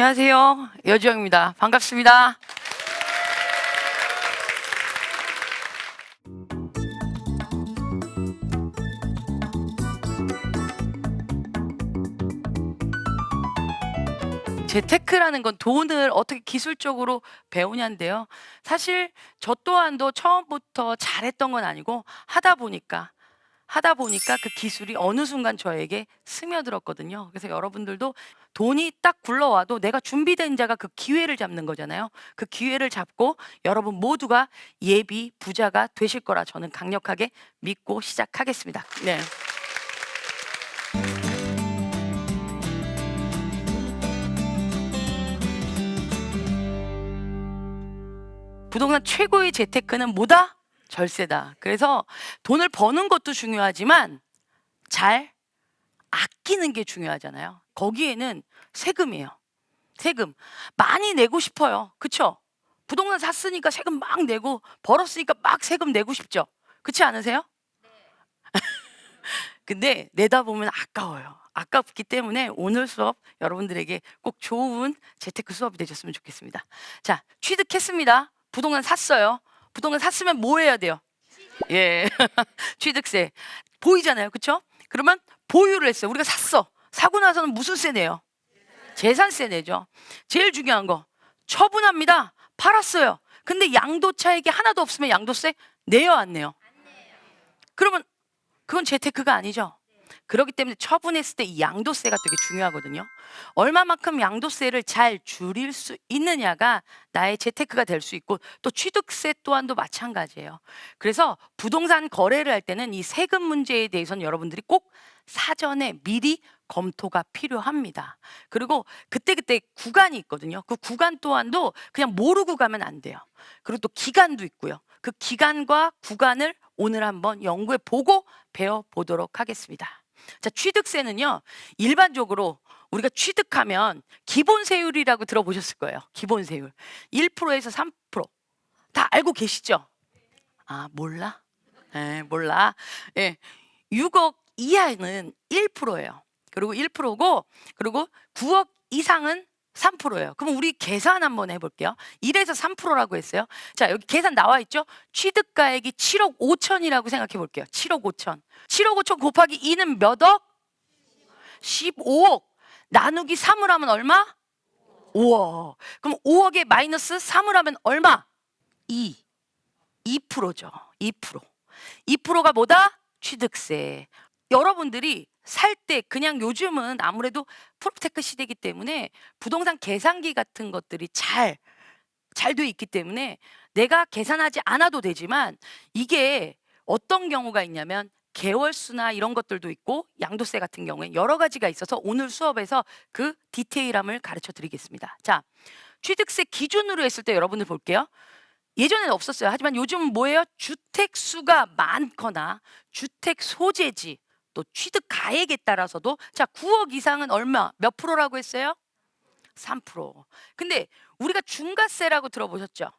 안녕하세요. 여주영입니다. 반갑습니다. 재테크라는 건 돈을 어떻게 기술적으로 배우냐인데요. 사실 저 또한도 처음부터 잘했던 건 아니고 하다 보니까 그 기술이 어느 순간 저에게 스며들었거든요. 그래서 여러분들도 돈이 딱 굴러와도 내가 준비된 자가 그 기회를 잡는 거잖아요. 그 기회를 잡고 여러분 모두가 예비 부자가 되실 거라 저는 강력하게 믿고 시작하겠습니다. 네. 부동산 최고의 재테크는 뭐다? 절세다. 그래서 돈을 버는 것도 중요하지만 잘 아끼는 게 중요하잖아요. 거기에는 세금이에요. 세금. 많이 내고 싶어요. 그쵸? 부동산 샀으니까 세금 막 내고 벌었으니까 막 세금 내고 싶죠? 그렇지 않으세요? 근데 내다 보면 아까워요. 아깝기 때문에 오늘 수업 여러분들에게 꼭 좋은 재테크 수업이 되셨으면 좋겠습니다. 자, 취득했습니다. 부동산 샀어요. 부동산 샀으면 뭐 해야 돼요? 예. 취득세. 보이잖아요. 그쵸? 그러면 보유를 했어요. 우리가 샀어. 사고 나서는 무슨 세 내요? 재산세 내죠. 제일 중요한 거. 처분합니다. 팔았어요. 근데 양도차익이 하나도 없으면 양도세 내요, 안 내요? 그러면 그건 재테크가 아니죠. 그렇기 때문에 처분했을 때 이 양도세가 되게 중요하거든요. 얼마만큼 양도세를 잘 줄일 수 있느냐가 나의 재테크가 될 수 있고, 또 취득세 또한도 마찬가지예요. 그래서 부동산 거래를 할 때는 이 세금 문제에 대해서는 여러분들이 꼭 사전에 미리 검토가 필요합니다. 그리고 그때그때 구간이 있거든요. 그 구간 또한도 그냥 모르고 가면 안 돼요. 그리고 또 기간도 있고요. 그 기간과 구간을 오늘 한번 연구해 보고 배워보도록 하겠습니다. 자, 취득세는요, 일반적으로 우리가 취득하면 기본세율이라고 들어보셨을 거예요. 기본세율. 1%에서 3%. 다 알고 계시죠? 아, 몰라? 네, 몰라. 예. 6억 이하는 1%예요. 그리고 1%고, 그리고 9억 이상은 3%예요. 그럼 우리 계산 한번 해볼게요. 1에서 3%라고 했어요. 자, 여기 계산 나와 있죠? 취득가액이 7억 5천이라고 생각해 볼게요. 7억 5천. 7억 5천 곱하기 2는 몇 억? 15억. 나누기 3을 하면 얼마? 5억. 그럼 5억에 마이너스 3을 하면 얼마? 2%죠. 2%. 2%가 뭐다? 취득세. 여러분들이 살 때 그냥 요즘은 아무래도 프로테크 시대이기 때문에 부동산 계산기 같은 것들이 잘 돼 있기 때문에 내가 계산하지 않아도 되지만, 이게 어떤 경우가 있냐면 개월수나 이런 것들도 있고 양도세 같은 경우에 여러 가지가 있어서 오늘 수업에서 그 디테일함을 가르쳐 드리겠습니다. 자, 취득세 기준으로 했을 때 여러분들 볼게요. 예전에는 없었어요. 하지만 요즘은 뭐예요? 주택 수가 많거나 주택 소재지, 또 취득 가액에 따라서도, 자, 9억 이상은 얼마? 몇 프로라고 했어요? 3%. 근데 우리가 중과세라고 들어보셨죠?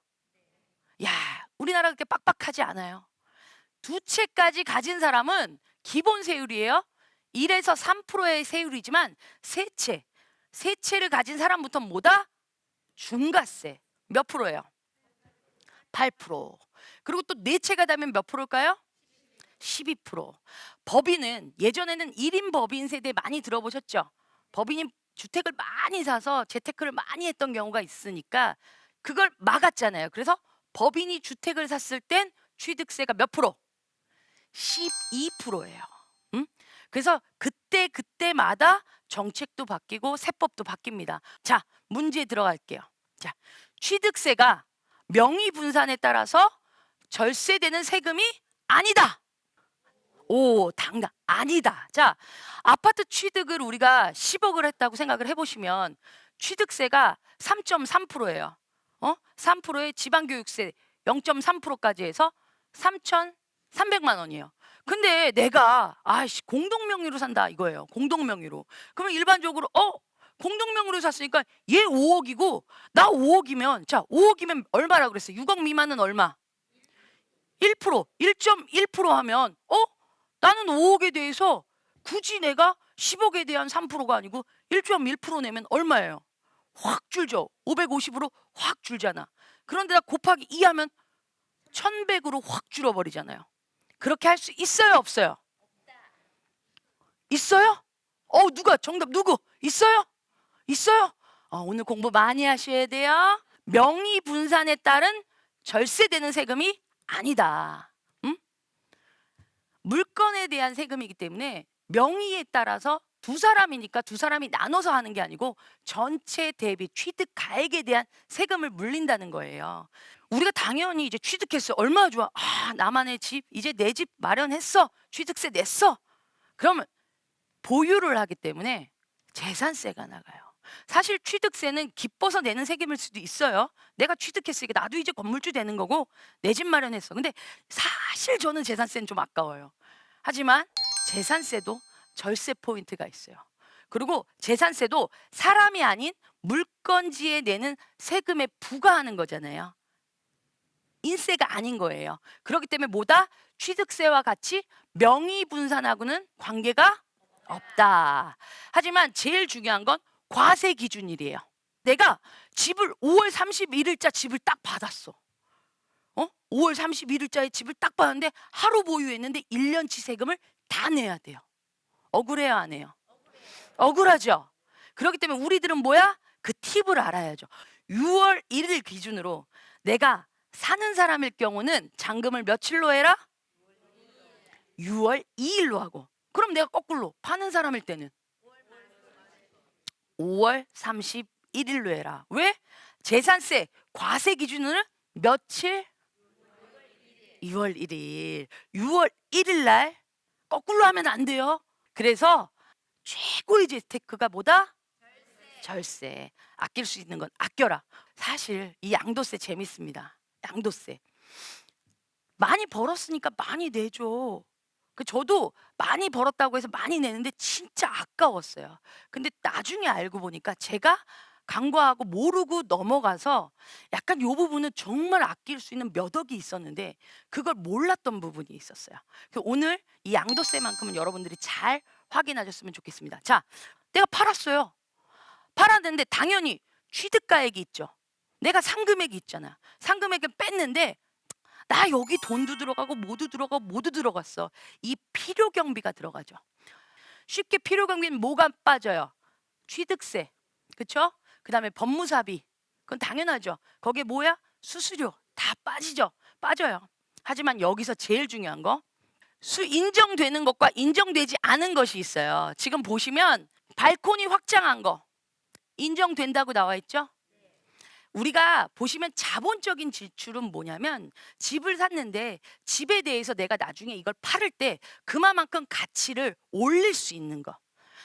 야, 우리나라 그렇게 빡빡하지 않아요. 두 채까지 가진 사람은 기본 세율이에요. 1에서 3%의 세율이지만 세 채를 가진 사람부터 뭐다? 중과세. 몇 프로예요? 8%. 그리고 또 네 채가 되면 몇 프로일까요? 12%. 법인은 예전에는 1인 법인 세대 많이 들어보셨죠? 법인이 주택을 많이 사서 재테크를 많이 했던 경우가 있으니까 그걸 막았잖아요. 그래서 법인이 주택을 샀을 땐 취득세가 몇 프로? 12%예요. 그래서 그때마다 정책도 바뀌고 세법도 바뀝니다. 자, 문제 들어갈게요. 자, 취득세가 명의 분산에 따라서 절세되는 세금이 아니다. 오, 당당. 아니다. 자, 아파트 취득을 우리가 10억을 했다고 생각을 해보시면 취득세가 3.3%예요. 3%의 지방교육세 0.3%까지 해서 3,300만 원이에요. 근데 내가 공동명의로 산다 이거예요. 공동명의로. 그러면 일반적으로 공동명의로 샀으니까 얘 5억이고 나 5억이면, 자, 5억이면 얼마라고 그랬어요? 6억 미만은 얼마? 1%, 1.1% 하면 나는 5억에 대해서 굳이 내가 10억에 대한 3%가 아니고 1.1% 내면 얼마예요? 확 줄죠. 550으로 확 줄잖아. 그런데다 곱하기 2 하면 1100으로 확 줄어버리잖아요. 그렇게 할 수 있어요, 없어요? 있어요? 누가 정답 누구? 있어요? 있어요? 오늘 공부 많이 하셔야 돼요. 명의 분산에 따른 절세되는 세금이 아니다. 응? 물건에 대한 세금이기 때문에 명의에 따라서 두 사람이니까 두 사람이 나눠서 하는 게 아니고 전체 대비 취득 가액에 대한 세금을 물린다는 거예요. 우리가 당연히 이제 취득했어. 얼마나 좋아. 나만의 집, 이제 내 집 마련했어. 취득세 냈어. 그러면 보유를 하기 때문에 재산세가 나가요. 사실 취득세는 기뻐서 내는 세금일 수도 있어요. 내가 취득했으니까 나도 이제 건물주 되는 거고 내 집 마련했어. 근데 사실 저는 재산세는 좀 아까워요. 하지만 재산세도 절세 포인트가 있어요. 그리고 재산세도 사람이 아닌 물건지에 내는 세금에 부과하는 거잖아요. 인세가 아닌 거예요. 그렇기 때문에 뭐다? 취득세와 같이 명의 분산하고는 관계가 없다. 하지만 제일 중요한 건 과세 기준일이에요. 내가 집을 5월 31일자 집을 딱 받았어. 5월 31일자에 집을 딱 받았는데 하루 보유했는데 1년치 세금을 다 내야 돼요. 억울해요, 안 해요? 억울하죠. 그렇기 때문에 우리들은 뭐야? 그 팁을 알아야죠. 6월 1일 기준으로 내가 사는 사람일 경우는 잔금을 며칠로 해라? 6월 2일로 하고. 그럼 내가 거꾸로 파는 사람일 때는 5월 31일로 해라. 왜? 재산세 과세 기준으로는 며칠? 6월 1일. 6월 1일 날 거꾸로 하면 안 돼요. 그래서 최고의 재테크가 뭐다? 절세. 아낄 수 있는 건 아껴라. 사실 이 양도세 재밌습니다. 양도세. 많이 벌었으니까 많이 내죠. 저도 많이 벌었다고 해서 많이 내는데 진짜 아까웠어요. 근데 나중에 알고 보니까 제가 간과하고 모르고 넘어가서 약간 요 부분은 정말 아낄 수 있는 몇 억이 있었는데 그걸 몰랐던 부분이 있었어요. 오늘 이 양도세만큼은 여러분들이 잘 확인하셨으면 좋겠습니다. 자, 내가 팔았어요. 팔았는데 당연히 취득가액이 있죠. 내가 상금액이 있잖아. 상금액을 뺐는데 나 여기 돈도 들어가고 모두 들어갔어. 이 필요경비가 들어가죠. 쉽게 필요경비는 뭐가 빠져요? 취득세, 그렇죠? 그다음에 법무사비, 그건 당연하죠. 거기에 뭐야? 수수료 다 빠져요. 하지만 여기서 제일 중요한 거, 인정되는 것과 인정되지 않은 것이 있어요. 지금 보시면 발코니 확장한 거 인정된다고 나와 있죠? 우리가 보시면 자본적인 지출은 뭐냐면 집을 샀는데 집에 대해서 내가 나중에 이걸 팔을 때 그만큼 가치를 올릴 수 있는 거.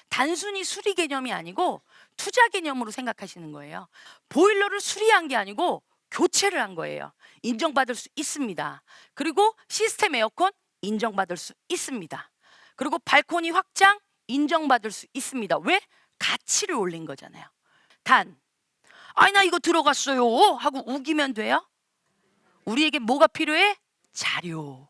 단순히 수리 개념이 아니고 투자 개념으로 생각하시는 거예요. 보일러를 수리한 게 아니고 교체를 한 거예요. 인정받을 수 있습니다. 그리고 시스템 에어컨 인정받을 수 있습니다. 그리고 발코니 확장 인정받을 수 있습니다. 왜? 가치를 올린 거잖아요. 단 아니 나 이거 들어갔어요 하고 우기면 돼요? 우리에게 뭐가 필요해? 자료.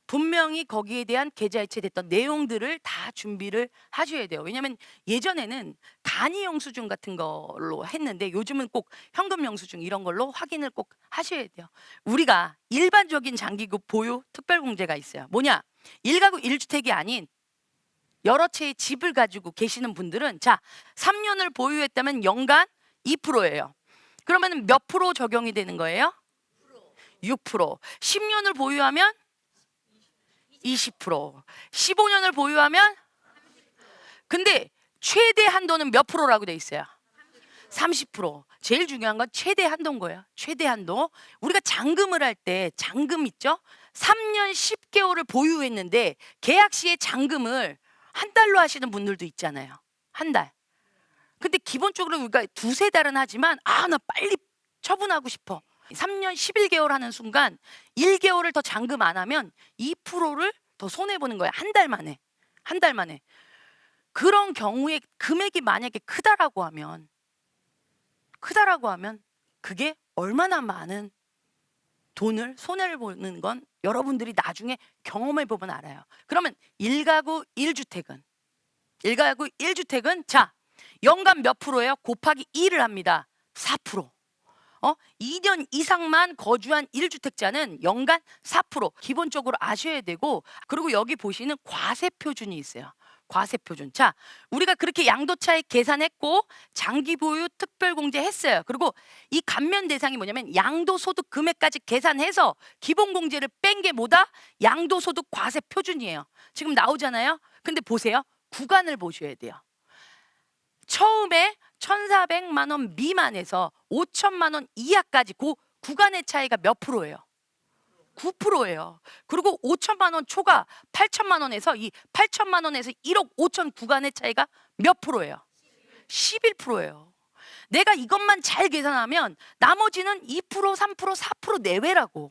분명히 거기에 대한 계좌이체됐던 내용들을 다 준비를 하셔야 돼요. 왜냐하면 예전에는 간이 영수증 같은 걸로 했는데 요즘은 꼭 현금 영수증 이런 걸로 확인을 꼭 하셔야 돼요. 우리가 일반적인 장기급 보유 특별공제가 있어요. 뭐냐? 1가구 1주택이 아닌 여러 채의 집을 가지고 계시는 분들은 자 3년을 보유했다면 연간 2%예요. 그러면 몇 프로 적용이 되는 거예요? 6%. 10년을 보유하면 20%. 15년을 보유하면 근데 최대 한도는 몇 프로라고 돼 있어요? 30%. 제일 중요한 건 최대 한도인 거예요. 최대 한도. 우리가 잔금을 할 때 잔금 있죠? 3년 10개월을 보유했는데 계약 시에 잔금을 한 달로 하시는 분들도 있잖아요. 한 달. 근데 기본적으로 우리가 두세 달은 하지만 나 빨리 처분하고 싶어. 3년 11개월 하는 순간 1개월을 더 잔금 안 하면 2%를 더 손해보는 거야. 한 달 만에. 한 달 만에. 그런 경우에 금액이 만약에 크다라고 하면 그게 얼마나 많은 돈을 손해를 보는 건 여러분들이 나중에 경험해 보면 알아요. 그러면 1가구 1주택은 자 연간 몇 프로예요? 곱하기 2를 합니다. 4%. 2년 이상만 거주한 1주택자는 연간 4% 기본적으로 아셔야 되고, 그리고 여기 보시는 과세 표준이 있어요. 과세 표준. 자, 우리가 그렇게 양도차익 계산했고 장기 보유 특별공제 했어요. 그리고 이 감면 대상이 뭐냐면 양도소득 금액까지 계산해서 기본공제를 뺀 게 뭐다? 양도소득 과세 표준이에요. 지금 나오잖아요. 근데 보세요. 구간을 보셔야 돼요. 처음에 1,400만 원 미만에서 5천만 원 이하까지 그 구간의 차이가 몇 프로예요? 9%예요. 그리고 5천만 원 초과 8천만 원에서 이 8천만 원에서 1억 5천 구간의 차이가 몇 프로예요? 11%예요. 내가 이것만 잘 계산하면 나머지는 2%, 3%, 4% 내외라고.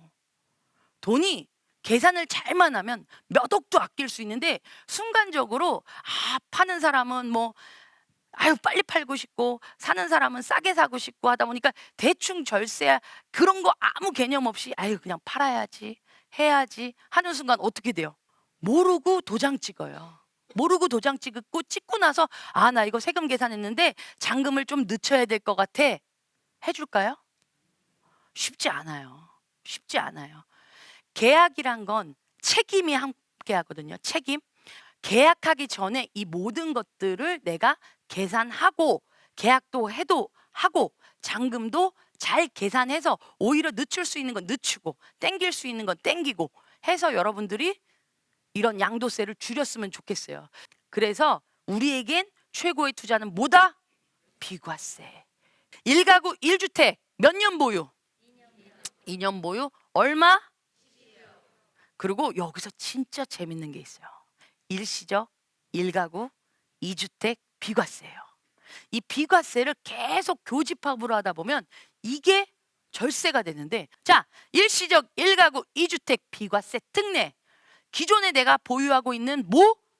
돈이 계산을 잘만 하면 몇 억도 아낄 수 있는데, 순간적으로 파는 사람은 뭐 빨리 팔고 싶고 사는 사람은 싸게 사고 싶고 하다 보니까 대충 절세 그런 거 아무 개념 없이 그냥 팔아야지 해야지 하는 순간 어떻게 돼요? 모르고 도장 찍어요. 모르고 도장 찍고 나서 나 이거 세금 계산했는데 잔금을 좀 늦춰야 될 것 같아. 해줄까요? 쉽지 않아요. 쉽지 않아요. 계약이란 건 책임이 함께 하거든요. 책임. 계약하기 전에 이 모든 것들을 내가 계산하고, 계약도 해도 하고, 잔금도 잘 계산해서 오히려 늦출 수 있는 건 늦추고 땡길 수 있는 건 땡기고 해서 여러분들이 이런 양도세를 줄였으면 좋겠어요. 그래서 우리에겐 최고의 투자는 뭐다? 비과세. 1가구 1주택 몇 년 보유? 2년 보유. 얼마? 그리고 여기서 진짜 재밌는 게 있어요. 일시적 1가구 2주택 비과세예요. 이 비과세를 계속 교집합으로 하다 보면 이게 절세가 되는데, 자, 일시적 1가구 2주택 비과세 특례. 기존에 내가 보유하고 있는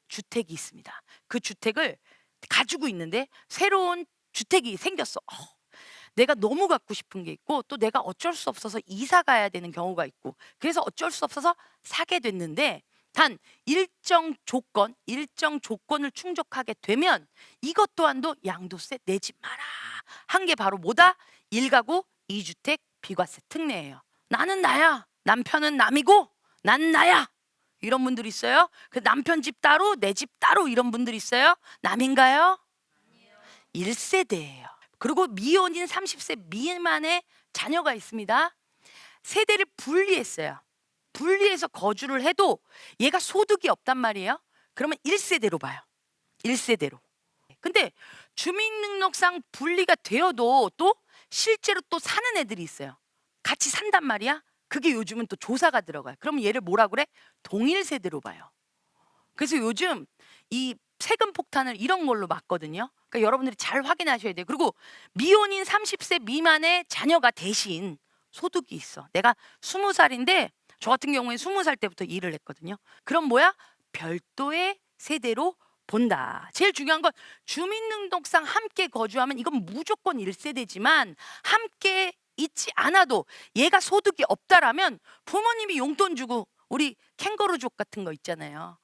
주택이 있습니다. 그 주택을 가지고 있는데 새로운 주택이 생겼어. 내가 너무 갖고 싶은 게 있고 또 내가 어쩔 수 없어서 이사 가야 되는 경우가 있고, 그래서 어쩔 수 없어서 사게 됐는데, 단 일정 조건을 충족하게 되면 이것 또한도 양도세 내지 마라 한 게 바로 뭐다? 1가구 2주택 비과세 특례예요. 나는 나야, 남편은 남이고 난 나야, 이런 분들 있어요. 그 남편 집 따로 내 집 따로 이런 분들 있어요. 남인가요? 1세대예요. 그리고 미혼인 30세 미만의 자녀가 있습니다. 세대를 분리했어요. 분리해서 거주를 해도 얘가 소득이 없단 말이에요. 그러면 1세대로 봐요. 1세대로. 근데 주민등록상 분리가 되어도 또 실제로 또 사는 애들이 있어요. 같이 산단 말이야. 그게 요즘은 또 조사가 들어가요. 그러면 얘를 뭐라 그래? 동일 세대로 봐요. 그래서 요즘 이 세금 폭탄을 이런 걸로 막거든요. 그러니까 여러분들이 잘 확인하셔야 돼요. 그리고 미혼인 30세 미만의 자녀가 대신 소득이 있어. 내가 20살인데 저 같은 경우에 20살 때부터 일을 했거든요. 그럼 뭐야? 별도의 세대로 본다. 제일 중요한 건 주민등록상 함께 거주하면 이건 무조건 1세대지만 함께 있지 않아도 얘가 소득이 없다라면 부모님이 용돈 주고, 우리 캥거루족 같은 거 있잖아요.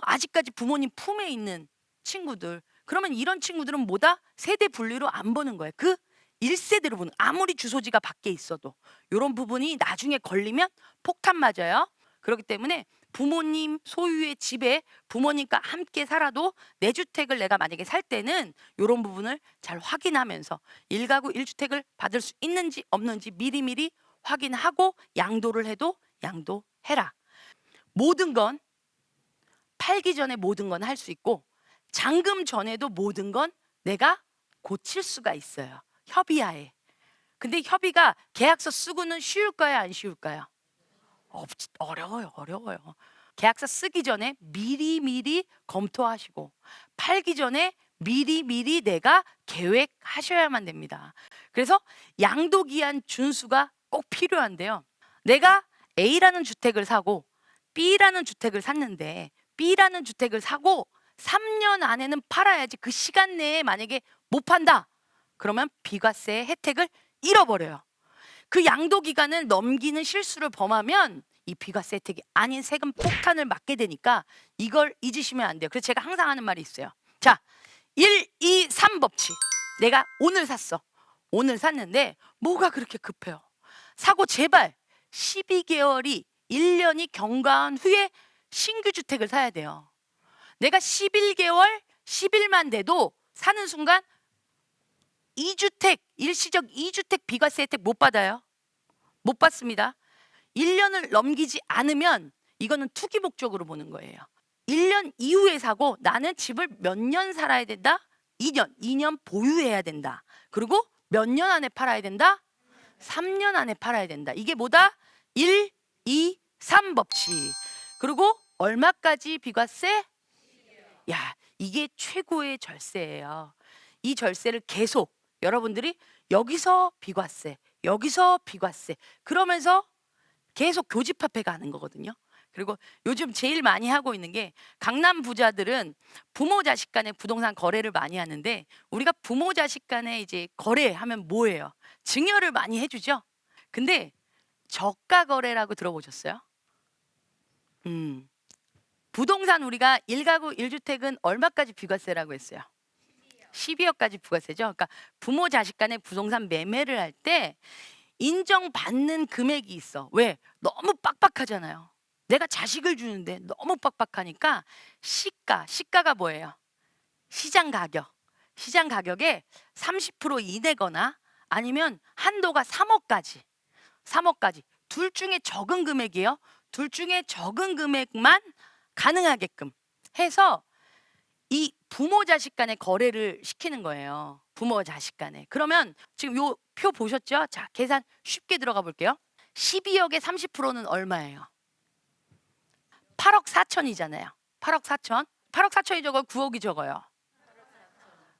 아직까지 부모님 품에 있는 친구들, 그러면 이런 친구들은 뭐다? 세대 분리로 안 보는 거예요. 그 1세대로 보는, 아무리 주소지가 밖에 있어도 이런 부분이 나중에 걸리면 폭탄 맞아요. 그렇기 때문에 부모님 소유의 집에 부모님과 함께 살아도 내 주택을 내가 만약에 살 때는 이런 부분을 잘 확인하면서 1가구 1주택을 받을 수 있는지 없는지 미리미리 확인하고 양도를 해도 양도해라. 모든 건 팔기 전에 모든 건 할 수 있고 잔금 전에도 모든 건 내가 고칠 수가 있어요. 협의하에. 근데 협의가 계약서 쓰고는 쉬울까요? 안 쉬울까요? 어려워요. 계약서 쓰기 전에 미리미리 검토하시고 팔기 전에 미리미리 내가 계획하셔야만 됩니다. 그래서 양도기한 준수가 꼭 필요한데요. 내가 A라는 주택을 사고 B라는 주택을 샀는데 B라는 주택을 사고 3년 안에는 팔아야지. 그 시간 내에 만약에 못 판다. 그러면 비과세의 혜택을 잃어버려요. 그 양도 기간을 넘기는 실수를 범하면 이 비과세 혜택이 아닌 세금 폭탄을 맞게 되니까 이걸 잊으시면 안 돼요. 그래서 제가 항상 하는 말이 있어요. 자, 1, 2, 3 법칙. 내가 오늘 샀어. 오늘 샀는데 뭐가 그렇게 급해요? 사고 제발 12개월이 1년이 경과한 후에 신규 주택을 사야 돼요. 내가 11개월 10일만 돼도 사는 순간 2주택, 일시적 2주택 비과세 혜택 못 받아요. 못 받습니다. 1년을 넘기지 않으면 이거는 투기 목적으로 보는 거예요. 1년 이후에 사고 나는 집을 몇 년 살아야 된다? 2년 보유해야 된다. 그리고 몇 년 안에 팔아야 된다? 3년 안에 팔아야 된다. 이게 뭐다? 1, 2, 3 법칙. 그리고 얼마까지 비과세? 야, 이게 최고의 절세예요. 이 절세를 계속 여러분들이 여기서 비과세, 여기서 비과세 그러면서 계속 교집합해 가는 거거든요. 그리고 요즘 제일 많이 하고 있는 게 강남 부자들은 부모 자식 간의 부동산 거래를 많이 하는데 우리가 부모 자식 간에 이제 거래하면 뭐예요? 증여를 많이 해주죠. 근데 저가 거래라고 들어보셨어요? 부동산 우리가 1가구 1주택은 얼마까지 비과세라고 했어요? 12억까지 부과세죠. 그러니까 부모 자식 간의 부동산 매매를 할 때 인정받는 금액이 있어. 왜? 너무 빡빡하잖아요. 내가 자식을 주는데 너무 빡빡하니까 시가가 뭐예요? 시장 가격. 시장 가격에 30% 이내거나 아니면 한도가 3억까지. 3억까지. 둘 중에 적은 금액이에요. 둘 중에 적은 금액만 가능하게끔 해서 이 부모 자식 간의 거래를 시키는 거예요. 부모 자식 간에. 그러면 지금 요 표 보셨죠? 자, 계산 쉽게 들어가 볼게요. 12억의 30%는 얼마예요? 8억 4천이잖아요. 8억 4천. 8억 4천이 적어요? 9억이 적어요?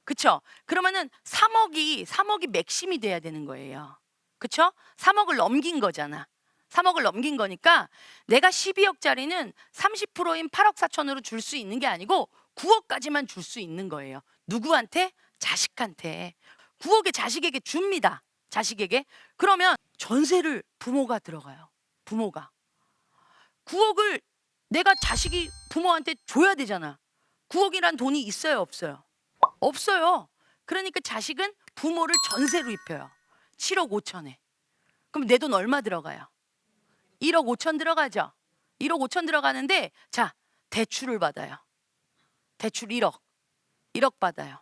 그쵸? 그러면은 3억이 맥심이 돼야 되는 거예요. 그쵸? 3억을 넘긴 거잖아. 3억을 넘긴 거니까 내가 12억짜리는 30%인 8억 4천으로 줄 수 있는 게 아니고 9억까지만 줄 수 있는 거예요. 누구한테? 자식한테. 9억의 자식에게 줍니다. 자식에게. 그러면 전세를 부모가 들어가요. 부모가. 9억을 내가 자식이 부모한테 줘야 되잖아. 9억이란 돈이 있어요, 없어요? 없어요. 그러니까 자식은 부모를 전세로 입혀요. 7억 5천에. 그럼 내 돈 얼마 들어가요? 1억 5천 들어가죠. 1억 5천 들어가는데 자, 대출을 받아요. 대출 1억 받아요.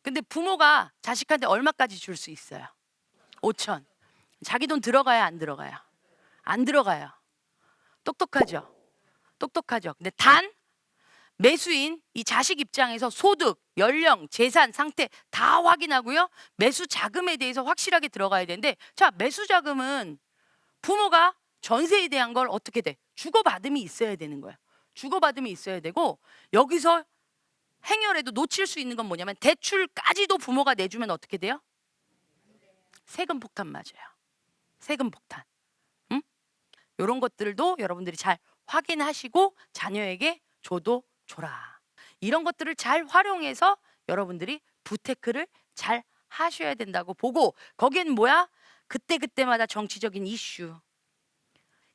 근데 부모가 자식한테 얼마까지 줄 수 있어요? 5천. 자기 돈 들어가요, 안 들어가요? 안 들어가요. 똑똑하죠. 똑똑하죠. 근데 단 매수인 이 자식 입장에서 소득, 연령, 재산, 상태 다 확인하고요. 매수 자금에 대해서 확실하게 들어가야 되는데 자, 매수 자금은 부모가 전세에 대한 걸 어떻게 돼? 주고받음이 있어야 되는 거예요. 주고받음이 있어야 되고 여기서 행여라도 놓칠 수 있는 건 뭐냐면 대출까지도 부모가 내주면 어떻게 돼요? 세금 폭탄 맞아요. 세금 폭탄. 응? 이런 것들도 여러분들이 잘 확인하시고 자녀에게 줘도 줘라. 이런 것들을 잘 활용해서 여러분들이 부테크를 잘 하셔야 된다고 보고 거기엔 뭐야? 그때그때마다 정치적인 이슈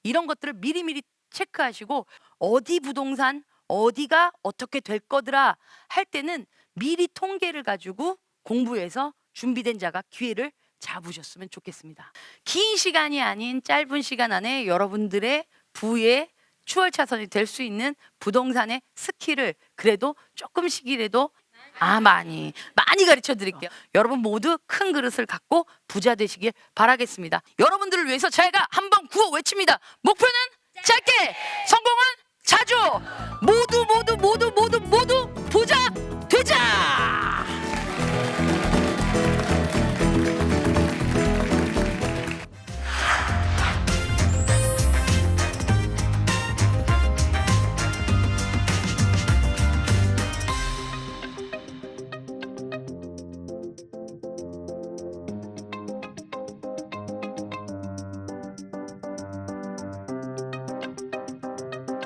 이런 것들을 미리미리 체크하시고 어디 부동산 어디가 어떻게 될 거더라 할 때는 미리 통계를 가지고 공부해서 준비된 자가 기회를 잡으셨으면 좋겠습니다. 긴 시간이 아닌 짧은 시간 안에 여러분들의 부의 추월 차선이 될 수 있는 부동산의 스킬을 그래도 조금씩이라도 많이 가르쳐 드릴게요. 여러분 모두 큰 그릇을 갖고 부자 되시길 바라겠습니다. 여러분들을 위해서 제가 한번 구호 외칩니다. 목표는 짧게, 성공은 자주. 모두 부자 되자.